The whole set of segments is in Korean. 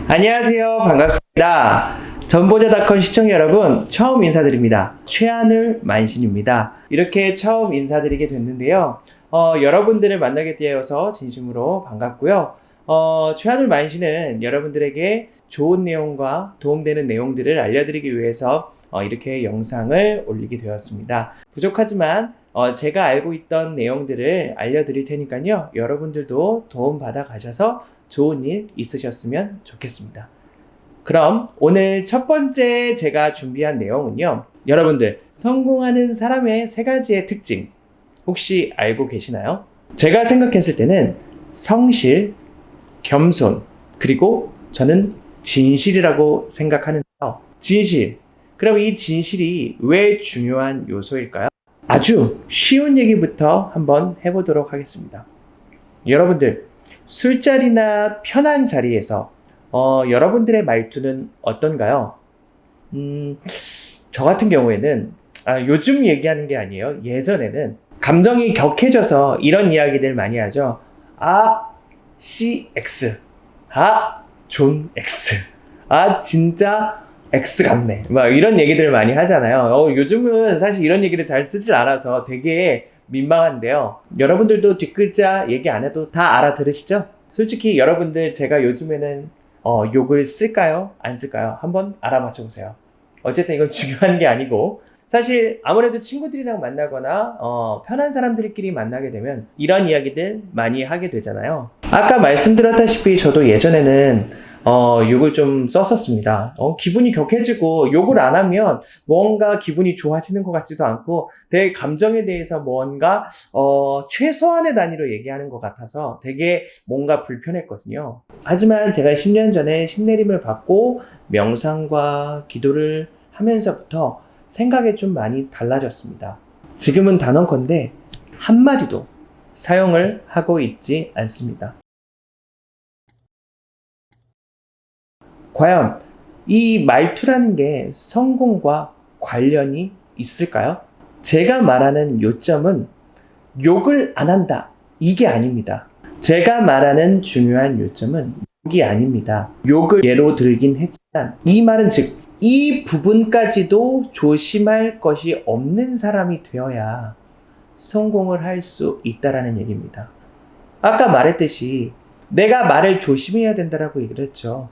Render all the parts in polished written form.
안녕하세요. 반갑습니다. 전보자닷컴 시청자 여러분, 처음 인사드립니다. 최하늘 만신입니다. 이렇게 처음 인사드리게 됐는데요. 여러분들을 만나게 되어서 진심으로 반갑고요. 최하늘 만신은 여러분들에게 좋은 내용과 도움되는 내용들을 알려드리기 위해서 이렇게 영상을 올리게 되었습니다. 부족하지만 제가 알고 있던 내용들을 알려드릴 테니까요. 여러분들도 도움 받아 가셔서 좋은 일 있으셨으면 좋겠습니다. 그럼 오늘 첫 번째 제가 준비한 내용은요. 여러분들, 성공하는 사람의 세 가지의 특징 혹시 알고 계시나요? 제가 생각했을 때는 성실, 겸손, 그리고 저는 진실이라고 생각하는데요. 진실. 그럼 이 진실이 왜 중요한 요소일까요? 아주 쉬운 얘기부터 한번 해보도록 하겠습니다. 여러분들, 술자리나 편한 자리에서 여러분들의 말투는 어떤가요? 저 같은 경우에는 요즘 얘기하는 게 아니에요. 예전에는 감정이 격해져서 이런 이야기들 많이 하죠. CX. 존 X. 진짜 X 같네. 막 이런 얘기들 많이 하잖아요. 요즘은 사실 이런 얘기를 잘 쓰질 않아서 되게 민망한데요. 여러분들도 뒷글자 얘기 안 해도 다 알아들으시죠? 솔직히 여러분들 제가 요즘에는 욕을 쓸까요? 안 쓸까요? 한번 알아맞혀 보세요. 어쨌든 이건 중요한 게 아니고 사실 아무래도 친구들이랑 만나거나 편한 사람들끼리 만나게 되면 이런 이야기들 많이 하게 되잖아요. 아까 말씀드렸다시피 저도 예전에는 욕을 좀 썼었습니다. 기분이 격해지고 욕을 안 하면 뭔가 기분이 좋아지는 것 같지도 않고 내 감정에 대해서 뭔가 최소한의 단위로 얘기하는 것 같아서 되게 뭔가 불편했거든요. 하지만 제가 10년 전에 신내림을 받고 명상과 기도를 하면서부터 생각이 좀 많이 달라졌습니다. 지금은 단언컨대 한마디도 사용을 하고 있지 않습니다. 과연 이 말투라는 게 성공과 관련이 있을까요? 제가 말하는 요점은 욕을 안 한다. 이게 아닙니다. 제가 말하는 중요한 요점은 욕이 아닙니다. 욕을 예로 들긴 했지만 이 말은 즉 이 부분까지도 조심할 것이 없는 사람이 되어야 성공을 할 수 있다라는 얘기입니다. 아까 말했듯이 내가 말을 조심해야 된다라고 얘기를 했죠.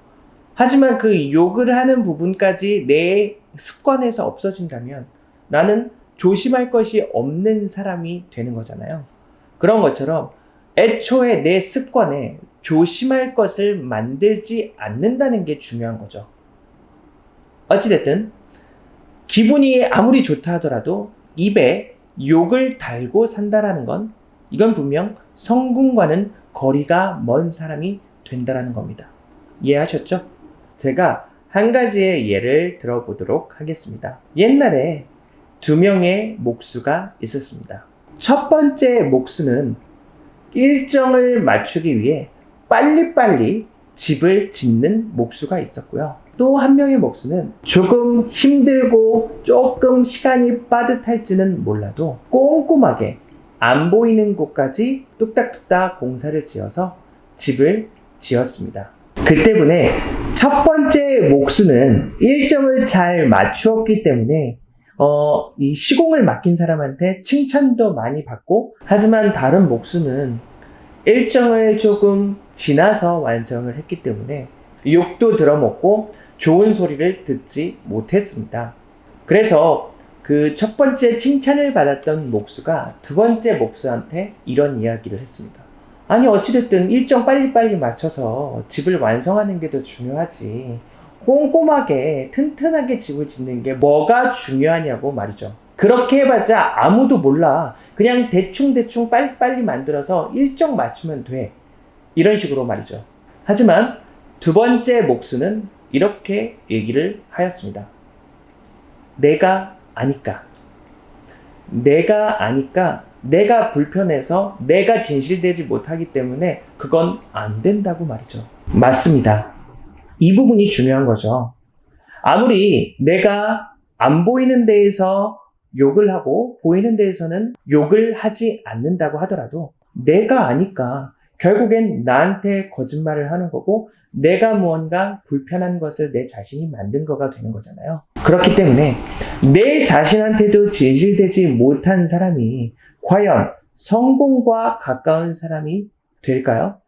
하지만 그 욕을 하는 부분까지 내 습관에서 없어진다면 나는 조심할 것이 없는 사람이 되는 거잖아요. 그런 것처럼 애초에 내 습관에 조심할 것을 만들지 않는다는 게 중요한 거죠. 어찌됐든 기분이 아무리 좋다 하더라도 입에 욕을 달고 산다라는 건 이건 분명 성공과는 거리가 먼 사람이 된다라는 겁니다. 이해하셨죠? 제가 한 가지의 예를 들어보도록 하겠습니다. 옛날에 두 명의 목수가 있었습니다. 첫 번째 목수는 일정을 맞추기 위해 빨리빨리 집을 짓는 목수가 있었고요. 또 한 명의 목수는 조금 힘들고 조금 시간이 빠듯할지는 몰라도 꼼꼼하게 안 보이는 곳까지 뚝딱뚝딱 공사를 지어서 집을 지었습니다. 그 때문에 첫 번째 목수는 일정을 잘 맞추었기 때문에 이 시공을 맡긴 사람한테 칭찬도 많이 받고, 하지만 다른 목수는 일정을 조금 지나서 완성을 했기 때문에 욕도 들어먹고 좋은 소리를 듣지 못했습니다. 그래서 그 첫 번째 칭찬을 받았던 목수가 두 번째 목수한테 이런 이야기를 했습니다. 아니 어찌됐든 일정 빨리빨리 맞춰서 집을 완성하는 게 더 중요하지, 꼼꼼하게 튼튼하게 집을 짓는 게 뭐가 중요하냐고 말이죠. 그렇게 해봤자 아무도 몰라. 그냥 대충대충 빨리빨리 만들어서 일정 맞추면 돼. 이런 식으로 말이죠. 하지만 두 번째 목수는 이렇게 얘기를 하였습니다. 내가 아니까. 내가 불편해서 내가 진실되지 못하기 때문에 그건 안 된다고 말이죠. 맞습니다. 이 부분이 중요한 거죠. 아무리 내가 안 보이는 데에서 욕을 하고 보이는 데에서는 욕을 하지 않는다고 하더라도 내가 아니까 결국엔 나한테 거짓말을 하는 거고 내가 무언가 불편한 것을 내 자신이 만든 거가 되는 거잖아요. 그렇기 때문에 내 자신한테도 진실되지 못한 사람이 과연 성공과 가까운 사람이 될까요?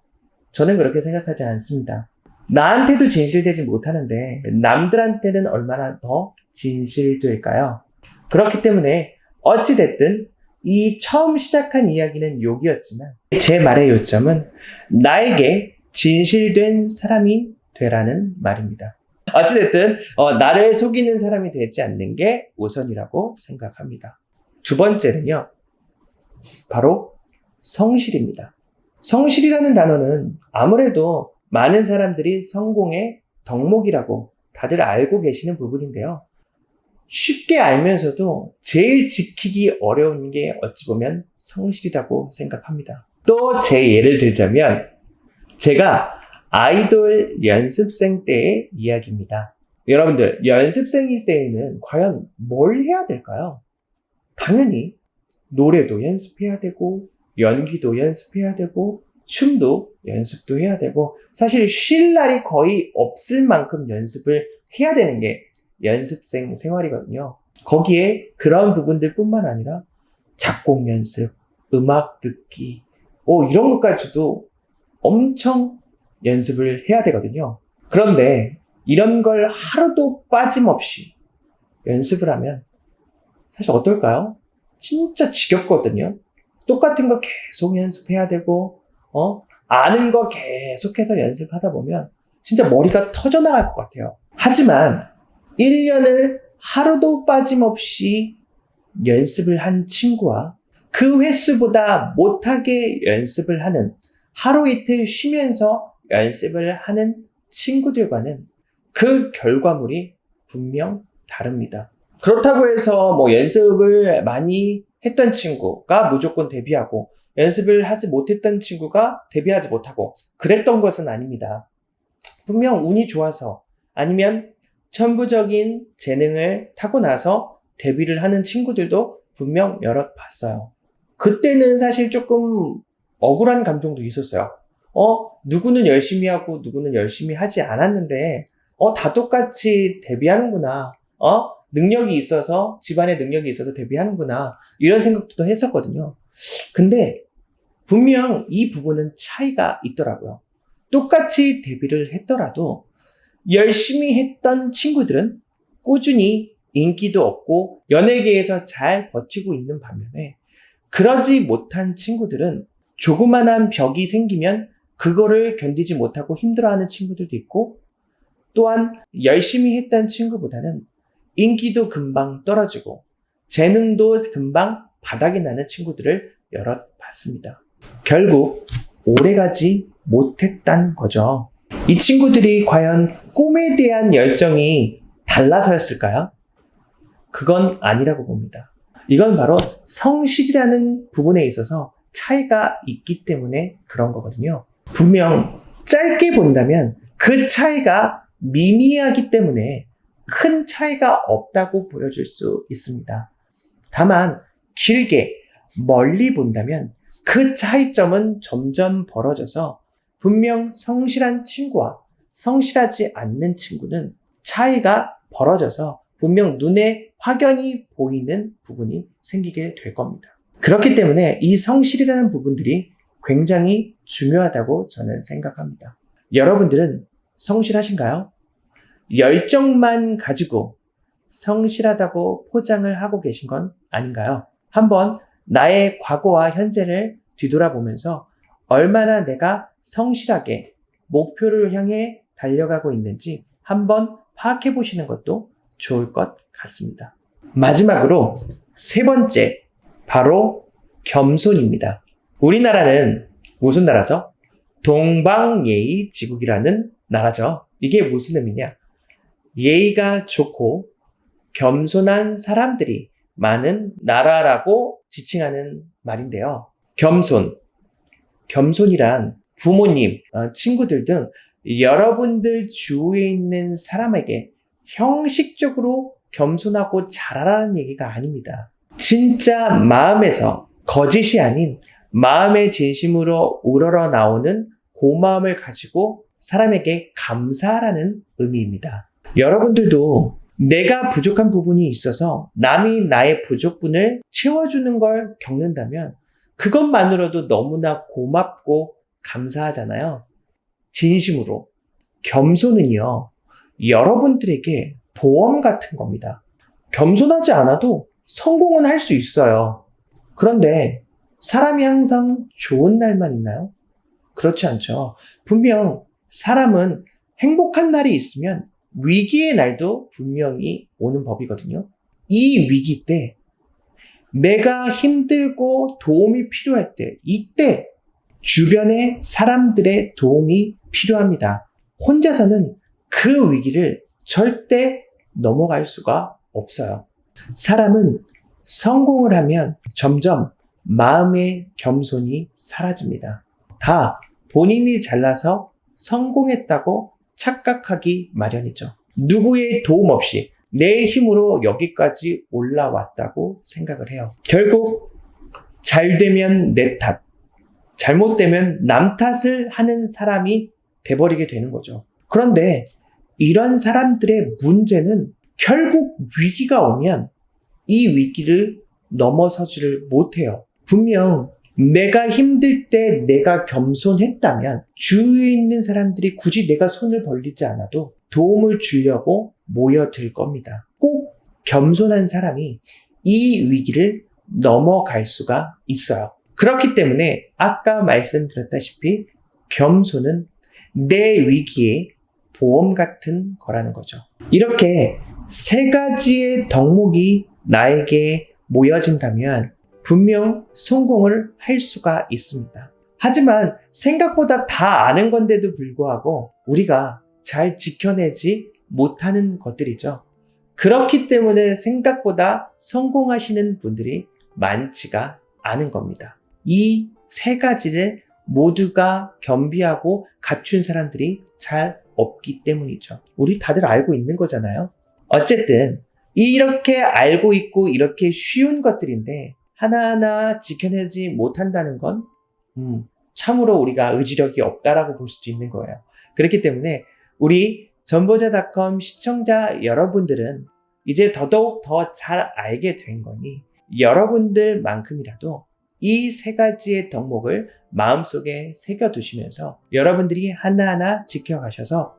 저는 그렇게 생각하지 않습니다. 나한테도 진실되지 못하는데 남들한테는 얼마나 더 진실될까요? 그렇기 때문에 어찌됐든 이 처음 시작한 이야기는 욕이었지만 제 말의 요점은 나에게 진실된 사람이 되라는 말입니다. 어찌됐든 나를 속이는 사람이 되지 않는 게 우선이라고 생각합니다. 두 번째는요. 바로 성실입니다. 성실이라는 단어는 아무래도 많은 사람들이 성공의 덕목이라고 다들 알고 계시는 부분인데요. 쉽게 알면서도 제일 지키기 어려운 게 어찌 보면 성실이라고 생각합니다. 또 제 예를 들자면 제가 아이돌 연습생 때의 이야기입니다. 여러분들 연습생일 때에는 과연 뭘 해야 될까요? 당연히 노래도 연습해야 되고 연기도 연습해야 되고 춤도 연습도 해야 되고 사실 쉴 날이 거의 없을 만큼 연습을 해야 되는 게 연습생 생활이거든요. 거기에 그런 부분들 뿐만 아니라 작곡 연습, 음악 듣기 이런 것까지도 엄청 연습을 해야 되거든요. 그런데 이런 걸 하루도 빠짐없이 연습을 하면 사실 어떨까요? 진짜 지겹거든요. 똑같은 거 계속 연습해야 되고 아는 거 계속해서 연습하다 보면 진짜 머리가 터져나갈 것 같아요. 하지만 1년을 하루도 빠짐없이 연습을 한 친구와 그 횟수보다 못하게 연습을 하는 하루 이틀 쉬면서 연습을 하는 친구들과는 그 결과물이 분명 다릅니다. 그렇다고 해서 연습을 많이 했던 친구가 무조건 데뷔하고 연습을 하지 못했던 친구가 데뷔하지 못하고 그랬던 것은 아닙니다. 분명 운이 좋아서 아니면 천부적인 재능을 타고나서 데뷔를 하는 친구들도 분명 여럿 봤어요. 그때는 사실 조금 억울한 감정도 있었어요. 누구는 열심히 하고 누구는 열심히 하지 않았는데 다 똑같이 데뷔하는구나. 능력이 있어서 집안에 능력이 있어서 데뷔하는구나. 이런 생각도 했었거든요. 근데 분명 이 부분은 차이가 있더라고요. 똑같이 데뷔를 했더라도 열심히 했던 친구들은 꾸준히 인기도 얻고 연예계에서 잘 버티고 있는 반면에 그러지 못한 친구들은 조그만한 벽이 생기면 그거를 견디지 못하고 힘들어하는 친구들도 있고 또한 열심히 했던 친구보다는 인기도 금방 떨어지고 재능도 금방 바닥이 나는 친구들을 여럿 봤습니다. 결국 오래가지 못했단 거죠. 이 친구들이 과연 꿈에 대한 열정이 달라서였을까요? 그건 아니라고 봅니다. 이건 바로 성실이라는 부분에 있어서 차이가 있기 때문에 그런 거거든요. 분명 짧게 본다면 그 차이가 미미하기 때문에 큰 차이가 없다고 보여줄 수 있습니다. 다만 길게 멀리 본다면 그 차이점은 점점 벌어져서 분명 성실한 친구와 성실하지 않는 친구는 차이가 벌어져서 분명 눈에 확연히 보이는 부분이 생기게 될 겁니다. 그렇기 때문에 이 성실이라는 부분들이 굉장히 중요하다고 저는 생각합니다. 여러분들은 성실하신가요? 열정만 가지고 성실하다고 포장을 하고 계신 건 아닌가요? 한번 나의 과거와 현재를 뒤돌아보면서 얼마나 내가 성실하게 목표를 향해 달려가고 있는지 한번 파악해 보시는 것도 좋을 것 같습니다. 마지막으로 세 번째, 바로 겸손입니다. 우리나라는 무슨 나라죠? 동방예의지국이라는 나라죠. 이게 무슨 의미냐? 예의가 좋고 겸손한 사람들이 많은 나라라고 지칭하는 말인데요. 겸손이란 부모님, 친구들 등 여러분들 주위에 있는 사람에게 형식적으로 겸손하고 잘하라는 얘기가 아닙니다. 진짜 마음에서 거짓이 아닌 마음의 진심으로 우러러 나오는 고마움을 가지고 사람에게 감사하라는 의미입니다. 여러분들도 내가 부족한 부분이 있어서 남이 나의 부족분을 채워주는 걸 겪는다면 그것만으로도 너무나 고맙고 감사하잖아요. 진심으로. 겸손은요, 여러분들에게 보험 같은 겁니다. 겸손하지 않아도 성공은 할 수 있어요. 그런데 사람이 항상 좋은 날만 있나요? 그렇지 않죠. 분명 사람은 행복한 날이 있으면 위기의 날도 분명히 오는 법이거든요. 이 위기 때 내가 힘들고 도움이 필요할 때, 이때 주변의 사람들의 도움이 필요합니다. 혼자서는 그 위기를 절대 넘어갈 수가 없어요. 사람은 성공을 하면 점점 마음의 겸손이 사라집니다. 다 본인이 잘나서 성공했다고 착각하기 마련이죠. 누구의 도움 없이 내 힘으로 여기까지 올라왔다고 생각을 해요. 결국 잘 되면 내 탓, 잘못되면 남 탓을 하는 사람이 돼버리게 되는 거죠. 그런데 이런 사람들의 문제는 결국 위기가 오면 이 위기를 넘어서지를 못해요. 분명 내가 힘들 때 내가 겸손했다면 주위에 있는 사람들이 굳이 내가 손을 벌리지 않아도 도움을 주려고 모여들 겁니다. 꼭 겸손한 사람이 이 위기를 넘어갈 수가 있어요. 그렇기 때문에 아까 말씀드렸다시피 겸손은 내 위기의 보험 같은 거라는 거죠. 이렇게 세 가지의 덕목이 나에게 모여진다면 분명 성공을 할 수가 있습니다. 하지만 생각보다 다 아는 건데도 불구하고 우리가 잘 지켜내지 못하는 것들이죠. 그렇기 때문에 생각보다 성공하시는 분들이 많지가 않은 겁니다. 이 세 가지를 모두가 겸비하고 갖춘 사람들이 잘 없기 때문이죠. 우리 다들 알고 있는 거잖아요. 어쨌든 이렇게 알고 있고 이렇게 쉬운 것들인데 하나하나 지켜내지 못한다는 건 참으로 우리가 의지력이 없다라고 볼 수도 있는 거예요. 그렇기 때문에 우리 전보자닷컴 시청자 여러분들은 이제 더더욱 더 잘 알게 된 거니 여러분들만큼이라도 이 세 가지의 덕목을 마음속에 새겨두시면서 여러분들이 하나하나 지켜가셔서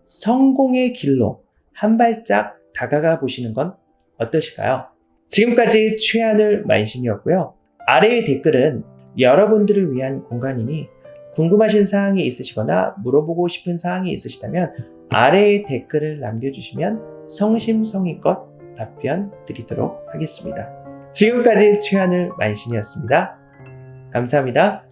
성공의 길로 한 발짝 다가가 보시는 건 어떠실까요? 지금까지 최하늘 만신이었고요. 아래의 댓글은 여러분들을 위한 공간이니 궁금하신 사항이 있으시거나 물어보고 싶은 사항이 있으시다면 아래의 댓글을 남겨주시면 성심성의껏 답변 드리도록 하겠습니다. 지금까지 최하늘 만신이었습니다. 감사합니다.